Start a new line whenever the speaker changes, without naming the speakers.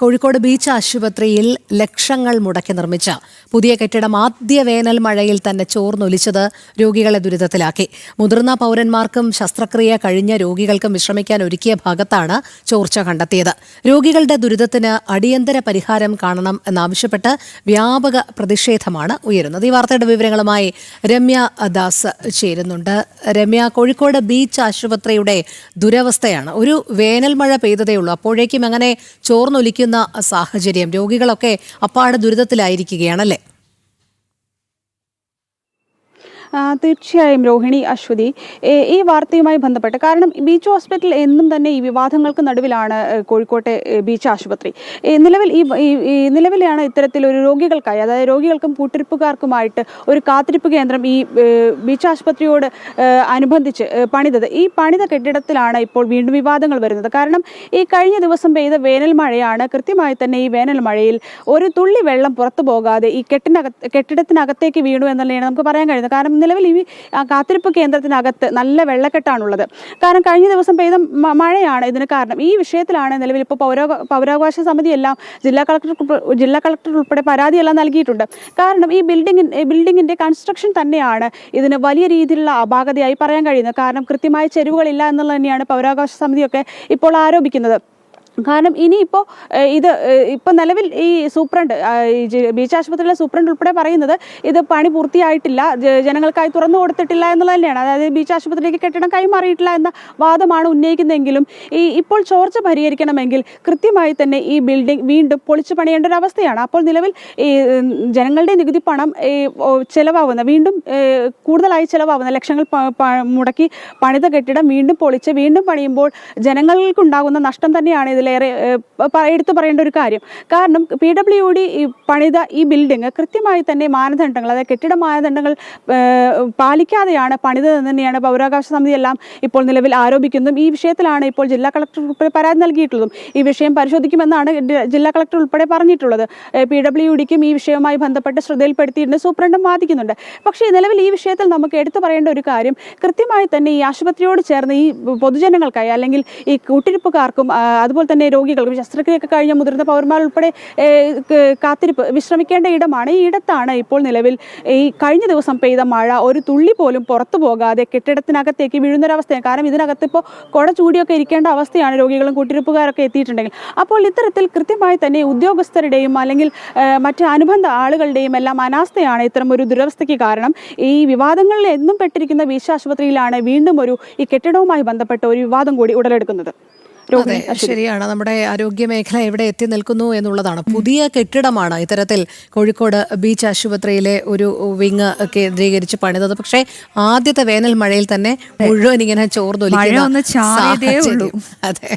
Kozhikode beach ആശുപത്രിയിൽ ലക്ഷങ്ങൾ മുടക്കി നിർമ്മിച്ച പുതിയ കെട്ടിടം ആദ്യ വേനൽ മഴയിൽ തന്നെ ചോർന്നൊലിച്ചത് രോഗികളെ ദുരിതത്തിലാക്കി. മുതിർന്ന പൗരന്മാർക്കും ശസ്ത്രക്രിയ കഴിഞ്ഞ രോഗികൾക്കും വിശ്രമിക്കാൻ ഒരുക്കിയ ഭാഗത്താണ് ചോർച്ച കണ്ടെത്തിയത്. രോഗികളുടെ ദുരിതത്തിന് അടിയന്തര പരിഹാരം കാണണം എന്നാവശ്യപ്പെട്ട് വ്യാപക പ്രതിഷേധമാണ് ഉയരുന്നത്. ഈ വാർത്തയുടെ വിവരങ്ങളുമായി രമ്യ ദാസ് ചേരുന്നുണ്ട്. രമ്യ, കോഴിക്കോട് ബീച്ച് ആശുപത്രിയുടെ ദുരവസ്ഥയാണ്. ഒരു വേനൽ മഴ പെയ്തതേയുള്ളൂ, അപ്പോഴേക്കും അങ്ങനെ ചോർന്നൊലിക്കുന്ന സാഹചര്യം, രോഗികളൊക്കെ അപ്പാടെ ദുരിതത്തിലായിരിക്കുകയാണല്ലേ?
തീർച്ചയായും രോഹിണി, അശ്വതി, ഈ വാർത്തയുമായി ബന്ധപ്പെട്ട് കാരണം ബീച്ച് ഹോസ്പിറ്റൽ എന്നും തന്നെ ഈ വിവാദങ്ങൾക്ക് നടുവിലാണ് കോഴിക്കോട്ടെ ബീച്ച് ആശുപത്രി. നിലവിലാണ് ഇത്തരത്തിലൊരു രോഗികൾക്കായി, അതായത് രോഗികൾക്കും കൂട്ടിരിപ്പുകാർക്കുമായിട്ട് ഒരു കാത്തിരിപ്പ് കേന്ദ്രം ഈ ബീച്ച് ആശുപത്രിയോട് അനുബന്ധിച്ച് പണിതത്. ഈ പണിത കെട്ടിടത്തിലാണ് ഇപ്പോൾ വീണ്ടും വിവാദങ്ങൾ വരുന്നത്. കാരണം ഈ കഴിഞ്ഞ ദിവസം പെയ്ത വേനൽ മഴയാണ്. കൃത്യമായി തന്നെ ഈ വേനൽ മഴയിൽ ഒരു തുള്ളി വെള്ളം പുറത്തു പോകാതെ ഈ കെട്ടിടത്തിനകത്തേക്ക് വീണു എന്നല്ലാണ് നമുക്ക് പറയാൻ കഴിയുന്നത്. കാരണം നിലവിൽ ഈ കാത്തിരിപ്പ് കേന്ദ്രത്തിനകത്ത് നല്ല വെള്ളക്കെട്ടാണുള്ളത്. കാരണം കഴിഞ്ഞ ദിവസം പെയ്ത മഴയാണ് ഇതിന് കാരണം. ഈ വിഷയത്തിലാണ് നിലവിൽ ഇപ്പോൾ പൗരാവകാശ സമിതിയെല്ലാം ജില്ലാ കളക്ടർ ഉൾപ്പെടെ പരാതിയെല്ലാം നൽകിയിട്ടുണ്ട്. കാരണം ഈ ബിൽഡിങ്ങിന്റെ കൺസ്ട്രക്ഷൻ തന്നെയാണ് ഇതിന് വലിയ രീതിയിലുള്ള അപാകതയായി പറയാൻ കഴിയുന്നത്. കാരണം കൃത്യമായ ചെരുവുകളില്ല എന്നുള്ളത് തന്നെയാണ് പൗരാവകാശ സമിതിയൊക്കെ ഇപ്പോൾ ആരോപിക്കുന്നത്. കാരണം ഇനിയിപ്പോൾ ഇപ്പോൾ നിലവിൽ ഈ സൂപ്രണ്ട്, ബീച്ച് ആശുപത്രിയിലെ സൂപ്രണ്ട് ഉൾപ്പെടെ പറയുന്നത് ഇത് പണി പൂർത്തിയായിട്ടില്ല, ജനങ്ങൾക്കായി തുറന്നു കൊടുത്തിട്ടില്ല എന്നുള്ളത് തന്നെയാണ്. അതായത് ബീച്ച് ആശുപത്രിയിലേക്ക് കെട്ടിടം കൈമാറിയിട്ടില്ല എന്ന വാദമാണ് ഉന്നയിക്കുന്നതെങ്കിലും ഇപ്പോൾ ചോർച്ച പരിഹരിക്കണമെങ്കിൽ കൃത്യമായി തന്നെ ഈ ബിൽഡിംഗ് വീണ്ടും പൊളിച്ചു പണിയേണ്ട ഒരു അവസ്ഥയാണ്. അപ്പോൾ നിലവിൽ ഈ ജനങ്ങളുടെ നികുതി പണം ചിലവാകുന്ന, വീണ്ടും കൂടുതലായി ചിലവാകുന്ന, ലക്ഷങ്ങൾ മുടക്കി പണിത കെട്ടിടം വീണ്ടും പൊളിച്ച് വീണ്ടും പണിയുമ്പോൾ ജനങ്ങൾക്കുണ്ടാകുന്ന നഷ്ടം തന്നെയാണ് ഇതിൽ എടുത്തു പറയേണ്ട ഒരു കാര്യം. കാരണം PWD പണിത ഈ ബിൽഡിംഗ് കൃത്യമായി തന്നെ മാനദണ്ഡങ്ങൾ, അതായത് കെട്ടിട മാനദണ്ഡങ്ങൾ പാലിക്കാതെയാണ് പണിതതെന്ന് തന്നെയാണ് പൗരാവകാശ സമിതിയെല്ലാം ഇപ്പോൾ നിലവിൽ ആരോപിക്കുന്നതും. ഈ വിഷയത്തിലാണ് ഇപ്പോൾ ജില്ലാ കളക്ടർ ഉൾപ്പെടെ പരാതി നൽകിയിട്ടുള്ളതും. ഈ വിഷയം പരിശോധിക്കുമെന്നാണ് ജില്ലാ കളക്ടർ ഉൾപ്പെടെ പറഞ്ഞിട്ടുള്ളത്. PWDക്കും ഈ വിഷയവുമായി ബന്ധപ്പെട്ട് ശ്രദ്ധയിൽപ്പെടുത്തിയിട്ടുണ്ട്, സൂപ്രണ്ടും വാദിക്കുന്നുണ്ട്. പക്ഷേ നിലവിൽ ഈ വിഷയത്തിൽ നമുക്ക് എടുത്തു പറയേണ്ട ഒരു കാര്യം, കൃത്യമായി തന്നെ ഈ ആശുപത്രിയോട് ചേർന്ന് ഈ പൊതുജനങ്ങൾക്കായി അല്ലെങ്കിൽ ഈ കൂട്ടിരിപ്പുകാർക്കും അതുപോലെ തന്നെ രോഗികൾക്കും ശസ്ത്രക്രിയയൊക്കെ കഴിഞ്ഞ മുതിർന്ന പൗരന്മാർ ഉൾപ്പെടെ കാത്തിരിപ്പ് വിശ്രമിക്കേണ്ട ഇടമാണ്. ഈ ഇടത്താണ് ഇപ്പോൾ നിലവിൽ ഈ കഴിഞ്ഞ ദിവസം പെയ്ത മഴ ഒരു തുള്ളി പോലും പുറത്തു പോകാതെ കെട്ടിടത്തിനകത്തേക്ക് വീഴുന്നൊരവസ്ഥയാണ്. കാരണം ഇതിനകത്ത് ഇപ്പോൾ കുട ചൂടിയൊക്കെ ഇരിക്കേണ്ട അവസ്ഥയാണ് രോഗികളും കൂട്ടിരിപ്പുകാരൊക്കെ എത്തിയിട്ടുണ്ടെങ്കിൽ. അപ്പോൾ ഇത്തരത്തിൽ കൃത്യമായി തന്നെ ഉദ്യോഗസ്ഥരുടെയും അല്ലെങ്കിൽ മറ്റ് അനുബന്ധ ആളുകളുടെയും എല്ലാം അനാസ്ഥയാണ് ഇത്തരം ഒരു ദുരവസ്ഥയ്ക്ക് കാരണം. ഈ വിവാദങ്ങളിൽ എന്നും പെട്ടിരിക്കുന്ന ബീച്ച് ആശുപത്രിയിലാണ് വീണ്ടും ഈ കെട്ടിടവുമായി ബന്ധപ്പെട്ട ഒരു വിവാദം കൂടി ഉടലെടുക്കുന്നത്.
അതെ, ശരിയാണ്. നമ്മുടെ ആരോഗ്യ മേഖല എവിടെ എത്തി നിൽക്കുന്നു എന്നുള്ളതാണ്. പുതിയ കെട്ടിടമാണ് ഇത്തരത്തിൽ കോഴിക്കോട് ബീച്ച് ആശുപത്രിയിലെ ഒരു വിങ് കേന്ദ്രീകരിച്ച് പണിതത്. പക്ഷേ ആദ്യത്തെ വേനൽ മഴയിൽ തന്നെ മുഴുവൻ ഇങ്ങനെ ചോർന്നൊലിക്കുന്ന സാഹചര്യം. അതെ.